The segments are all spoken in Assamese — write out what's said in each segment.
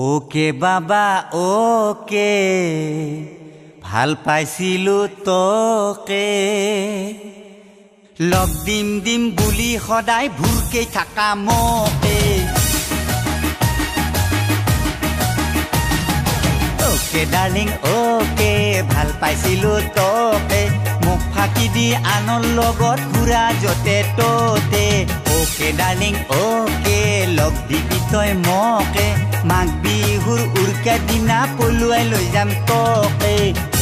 ওকে বাবা ওকে ভাল পাইছিলো তোকে লগ দিম দিম বুলি সদায় ভুৰকে থাকা মোকে ওকে ডাৰ্লিং ওকে ভাল পাইছিলো তোকে মুখ ফাঁকি দি আনৰ লগত ঘূৰা যতে ততে ওকে ডাৰ্লিং ওকে লগ দিবি তই মোকে মাঘ বিহুৰ উৰুকা দিনা পলুৱাই লৈ যাম তোকে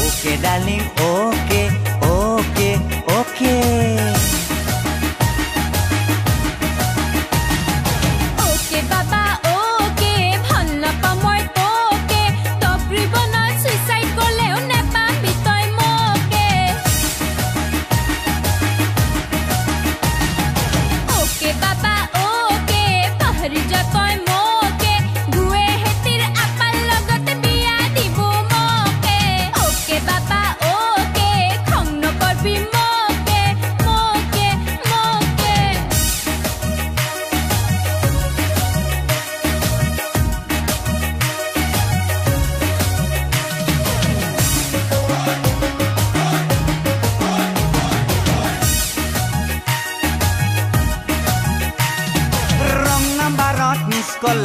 okay darling okay okay okay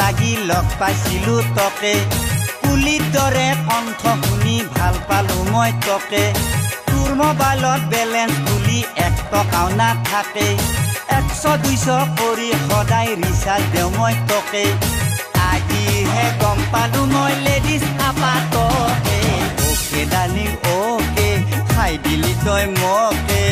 লাগি লগ পাইছিলো তোকে পুলিৰ দৰে কণ্ঠ শুনি ভাল পালো মই তোকে তোৰ মোবাইলত বেলেঞ্চ বুলি 1 টকাও নাথাকে 100-200 কৰি সদায় ৰিচাৰ্জ দিওঁ মই তোকে আজিহে গম পালো মই লেডিজ আপা তোকে ওকে ডাৰ্লিং ওকে খাই দিলি তই মোকে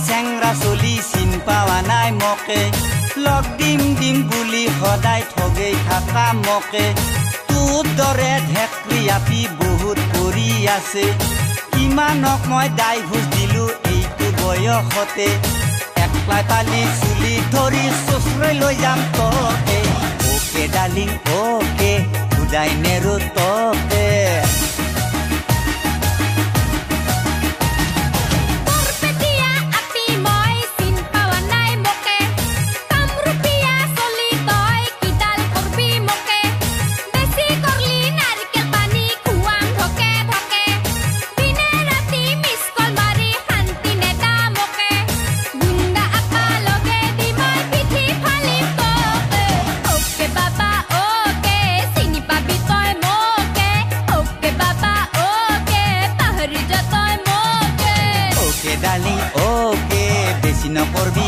চেংৰা চলি চিন পাৱা নাই মোকে লগ দিম দিম বুলি সদায় ঠগেই থাকা মোকে তোৰ দৰে ঢেকৰি আপি বহুত কৰি আছে কিমানক মই ডাইভোৰ্চ দিলো এইটো বয়সতে একলাই পালি চুলি ধৰি চচৰাই লৈ যাম তোকে ওকে ডাৰ্লিং ওকে খুদাই নেৰো তোকে ডাৰ্লিং ওকে বেশি না কৰবি